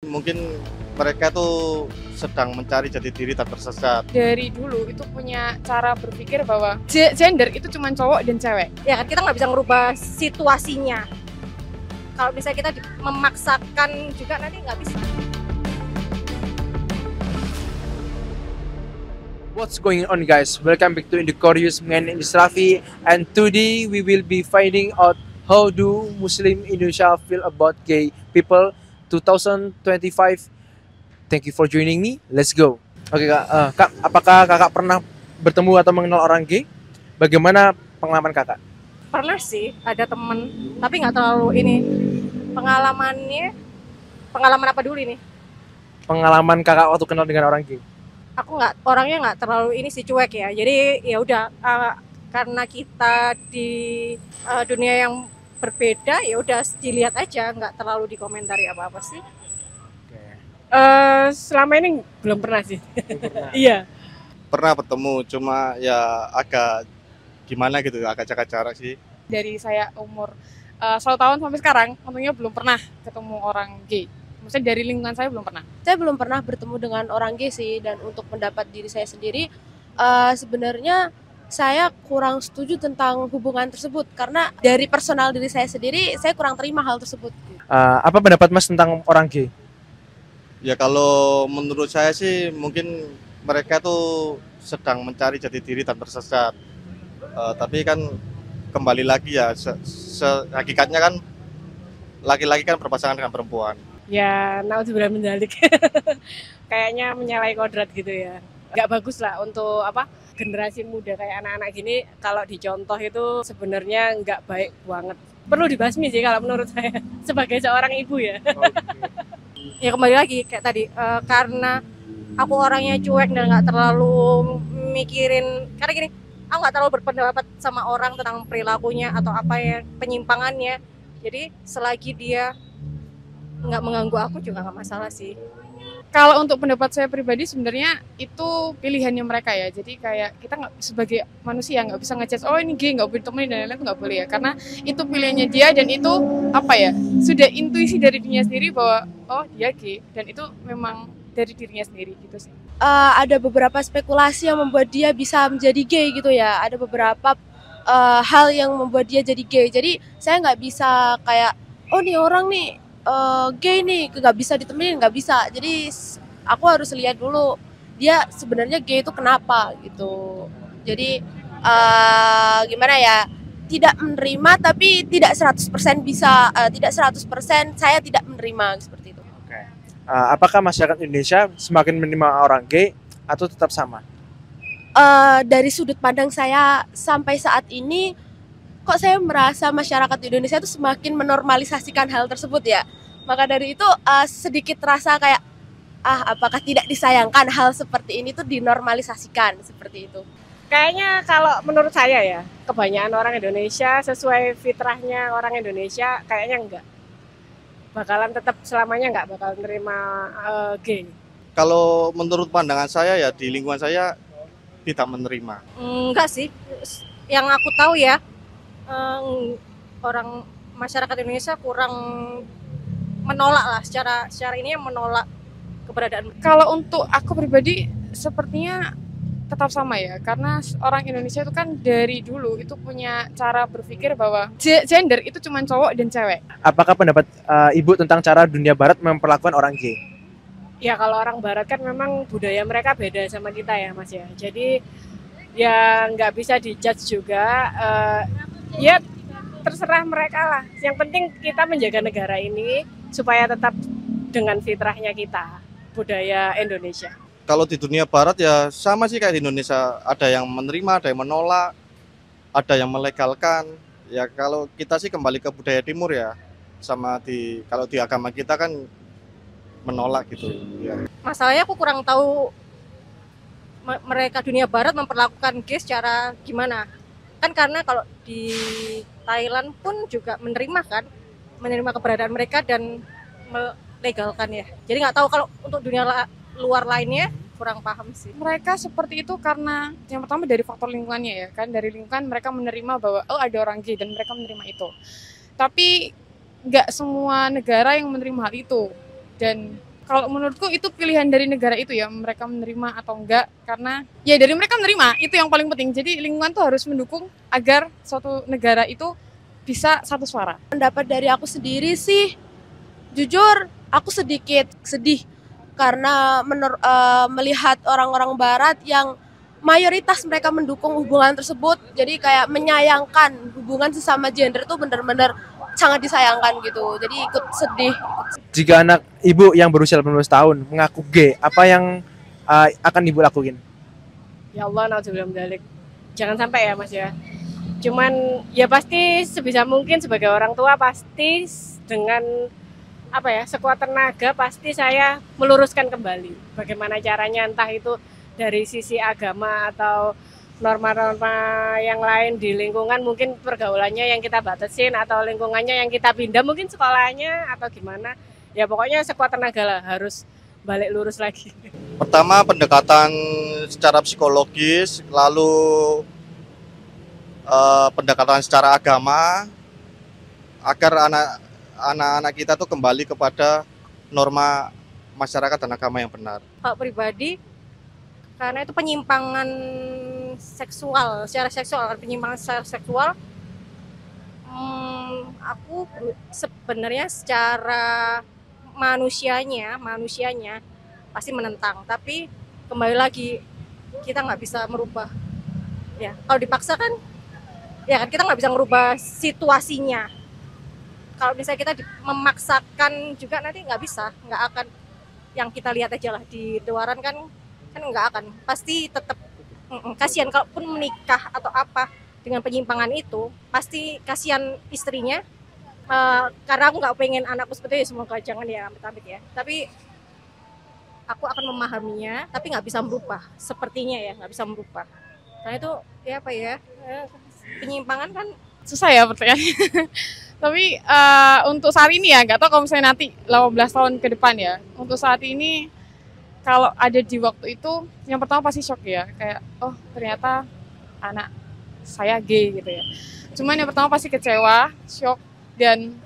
Mungkin mereka tuh sedang mencari jati diri dan tersesat. Dari dulu itu punya cara berpikir bahwa gender itu cuma cowok dan cewek. Ya kan kita nggak bisa ngerubah situasinya. Kalau misalnya kita memaksakan juga nanti nggak bisa. What's going on, guys? Welcome back to Indicorious. My name is Raffi, and today we will be finding out how do Muslim Indonesia feel about gay people 2025. Thank you for joining me. Let's go. Oke, Kak. Kak, apakah Kakak pernah bertemu atau mengenal orang gay? Bagaimana pengalaman Kakak? Pernah sih ada temen, tapi nggak terlalu ini. Pengalaman apa dulu ini? Pengalaman Kakak waktu kenal dengan orang gay? Aku orangnya nggak terlalu ini sih, cuek ya. Jadi ya udah karena kita di dunia yang berbeda, ya udah dilihat aja, nggak terlalu dikomentari apa-apa sih. Selama ini belum pernah sih. Iya. Pernah bertemu, cuma ya agak gimana gitu, agak jaga jarak sih. Dari saya umur 1 tahun sampai sekarang, untungnya belum pernah ketemu orang gay. Maksudnya dari lingkungan saya belum pernah. Saya belum pernah bertemu dengan orang gay sih, dan untuk pendapat diri saya sendiri, sebenarnya saya kurang setuju tentang hubungan tersebut karena dari personal diri saya sendiri, saya kurang terima hal tersebut. Apa pendapat Mas tentang orang gay? Ya kalau menurut saya sih mungkin mereka tuh sedang mencari jati diri dan tersesat. Tapi kan kembali lagi ya, hakikatnya kan laki-laki kan berpasangan dengan perempuan. Ya, naudzubillah min dzalik. Kayaknya menyalahi kodrat gitu ya. Nggak bagus lah untuk generasi muda kayak anak-anak gini. Kalau dicontoh itu sebenarnya nggak baik banget. Perlu dibasmi sih kalau menurut saya sebagai seorang ibu ya. Ya kembali lagi kayak tadi, karena aku orangnya cuek dan nggak terlalu mikirin, karena gini, aku nggak terlalu berpendapat sama orang tentang perilakunya atau apa ya penyimpangannya. Jadi selagi dia nggak mengganggu aku juga nggak masalah sih. Kalau untuk pendapat saya pribadi sebenarnya itu pilihannya mereka ya. Jadi kayak kita nggak sebagai manusia nggak bisa ngejudge, oh ini gay nggak boleh ditemenin dan lain-lain, itu nggak boleh ya. Karena itu pilihannya dia dan itu sudah intuisi dari dirinya sendiri bahwa oh dia gay dan itu memang dari dirinya sendiri gitu sih. Ada beberapa spekulasi yang membuat dia bisa menjadi gay gitu ya. Ada beberapa hal yang membuat dia jadi gay. Jadi saya nggak bisa kayak oh nih orang nih gay nih, nggak bisa ditemenin, nggak bisa. Jadi aku harus lihat dulu dia sebenarnya gay itu kenapa gitu. Jadi gimana ya, tidak menerima tapi tidak 100% bisa, tidak 100% saya tidak menerima seperti itu. Oke. Apakah masyarakat Indonesia semakin menerima orang gay atau tetap sama? Dari sudut pandang saya sampai saat ini, kok saya merasa masyarakat Indonesia itu semakin menormalisasikan hal tersebut ya. Maka dari itu sedikit rasa kayak apakah tidak disayangkan hal seperti ini tuh dinormalisasikan seperti itu. Kayaknya kalau menurut saya ya, kebanyakan orang Indonesia sesuai fitrahnya orang Indonesia kayaknya enggak. Bakalan tetap selamanya enggak bakal menerima gay. Kalau menurut pandangan saya ya di lingkungan saya tidak menerima. Enggak sih, yang aku tahu ya, orang masyarakat Indonesia kurang menolak lah, secara ini menolak keberadaan. Kalau untuk aku pribadi sepertinya tetap sama ya, karena orang Indonesia itu kan dari dulu itu punya cara berpikir bahwa gender itu cuma cowok dan cewek. Apakah pendapat Ibu tentang cara dunia barat memperlakukan orang gay? Ya kalau orang barat kan memang budaya mereka beda sama kita ya Mas ya. Jadi ya nggak bisa dijudge juga. Ya terserah mereka lah. Yang penting kita menjaga negara ini supaya tetap dengan fitrahnya kita, budaya Indonesia. Kalau di dunia barat ya sama sih kayak di Indonesia, ada yang menerima, ada yang menolak, ada yang melegalkan. Ya kalau kita sih kembali ke budaya timur ya, sama kalau di agama kita kan menolak gitu ya. Masalahnya aku kurang tahu mereka dunia barat memperlakukan gay secara gimana. Kan karena kalau di Thailand pun juga menerima keberadaan mereka dan melegalkan ya. Jadi nggak tahu kalau untuk dunia luar lainnya, kurang paham sih. Mereka seperti itu karena yang pertama dari faktor lingkungannya ya kan, dari lingkungan mereka menerima bahwa oh ada orang gay dan mereka menerima itu. Tapi nggak semua negara yang menerima hal itu. Dan Kalau menurutku itu pilihan dari negara itu ya, mereka menerima atau enggak, karena ya dari mereka menerima, itu yang paling penting. Jadi lingkungan tuh harus mendukung agar suatu negara itu bisa satu suara. Pendapat dari aku sendiri sih, jujur aku sedikit sedih karena melihat orang-orang barat yang mayoritas mereka mendukung hubungan tersebut, jadi kayak menyayangkan hubungan sesama gender tuh benar-benar sangat disayangkan gitu, jadi ikut sedih. Jika anak ibu yang berusia 18 tahun mengaku gay, apa yang akan ibu lakuin? Ya Allah, naudzubillah min dzalik. Jangan sampai ya Mas ya. Cuman ya pasti sebisa mungkin sebagai orang tua pasti dengan apa ya, sekuat tenaga pasti saya meluruskan kembali bagaimana caranya, entah itu dari sisi agama atau norma-norma yang lain di lingkungan, mungkin pergaulannya yang kita batasin atau lingkungannya yang kita pindah, mungkin sekolahnya atau gimana. Ya pokoknya sekuat tenaga lah, harus balik lurus lagi. Pertama pendekatan secara psikologis, lalu pendekatan secara agama, agar anak-anak kita tuh kembali kepada norma masyarakat dan agama yang benar. Kalau pribadi, karena itu penyimpangan seksual, secara seksual, penyimpangan secara seksual, aku sebenarnya secara manusianya pasti menentang, tapi kembali lagi kita nggak bisa merubah. Ya, kalau dipaksa kan, ya kan kita nggak bisa merubah situasinya. Kalau misalnya kita memaksakan juga nanti nggak bisa, nggak akan. Yang kita lihat aja lah di luaran kan nggak akan, pasti tetap kasihan. Kalaupun menikah atau apa dengan penyimpangan itu, pasti kasihan istrinya. Karena aku nggak pengen anakku seperti itu, semoga jangan ya amit-amit ya, tapi aku akan memahaminya, tapi nggak bisa merubah, sepertinya ya nggak bisa merubah. Karena itu ya apa ya, penyimpangan kan Susah ya pertanyaannya. Tapi untuk saat ini ya, nggak tahu kalau misalnya nanti 18 tahun ke depan ya. Untuk saat ini, kalau ada di waktu itu, yang pertama pasti shock ya. Kayak, oh ternyata anak saya gay gitu ya. Cuman yang pertama pasti kecewa, shock. Dan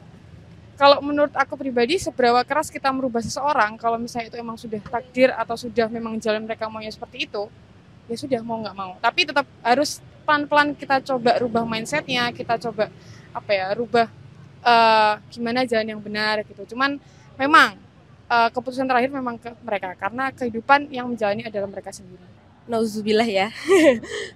kalau menurut aku pribadi, seberapa keras kita merubah seseorang, kalau misalnya itu emang sudah takdir atau sudah memang jalan mereka maunya seperti itu, ya sudah, mau nggak mau. Tapi tetap harus pelan-pelan kita coba rubah mindsetnya, kita coba rubah gimana jalan yang benar gitu. Cuman memang keputusan terakhir memang ke mereka, karena kehidupan yang menjalani adalah mereka sendiri. Nauzubillah ya.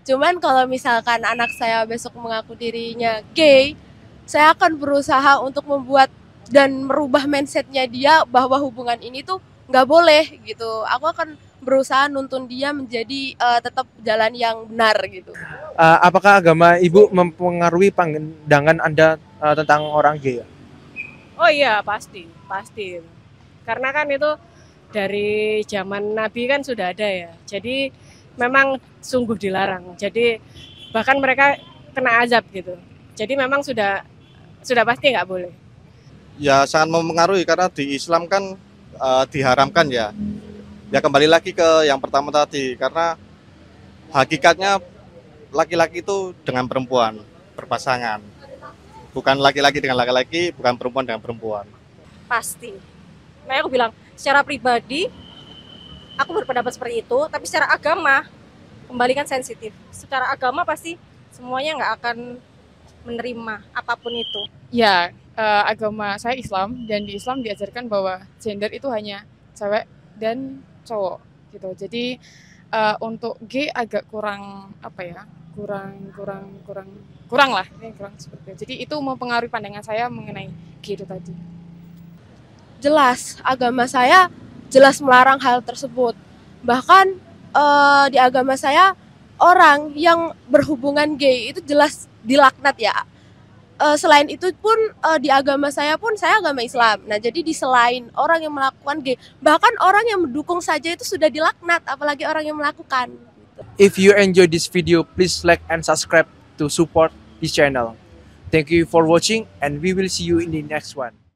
Cuman kalau misalkan anak saya besok mengaku dirinya gay, saya akan berusaha untuk membuat dan merubah mindsetnya dia bahwa hubungan ini tuh nggak boleh gitu. Aku akan berusaha nuntun dia menjadi tetap jalan yang benar gitu. Apakah agama ibu mempengaruhi pandangan Anda tentang orang gay? Oh iya, pasti. Karena kan itu dari zaman Nabi kan sudah ada ya. Jadi memang sungguh dilarang. Jadi bahkan mereka kena azab gitu. Jadi memang sudah pasti nggak boleh. Ya sangat mempengaruhi, karena di Islam kan diharamkan ya. Ya kembali lagi ke yang pertama tadi, karena hakikatnya laki-laki itu dengan perempuan berpasangan, bukan laki-laki dengan laki-laki, bukan perempuan dengan perempuan. pasti. Makanya aku bilang, secara pribadi aku berpendapat seperti itu, tapi secara agama kembali kan sensitif. Secara agama pasti semuanya nggak akan menerima apapun itu. Ya, agama saya Islam, dan di Islam diajarkan bahwa gender itu hanya cewek dan cowok gitu. Jadi untuk gay agak kurang kurang lah, kurang seperti itu. Jadi itu mempengaruhi pandangan saya mengenai gay itu tadi. Jelas agama saya jelas melarang hal tersebut. Bahkan di agama saya orang yang berhubungan gay itu jelas dilaknat ya. Selain itu pun di agama saya pun, saya agama Islam. Nah jadi di selain orang yang melakukan gay, bahkan orang yang mendukung saja itu sudah dilaknat, apalagi orang yang melakukan. If you enjoy this video, please like and subscribe to support this channel. Thank you for watching, and we will see you in the next one.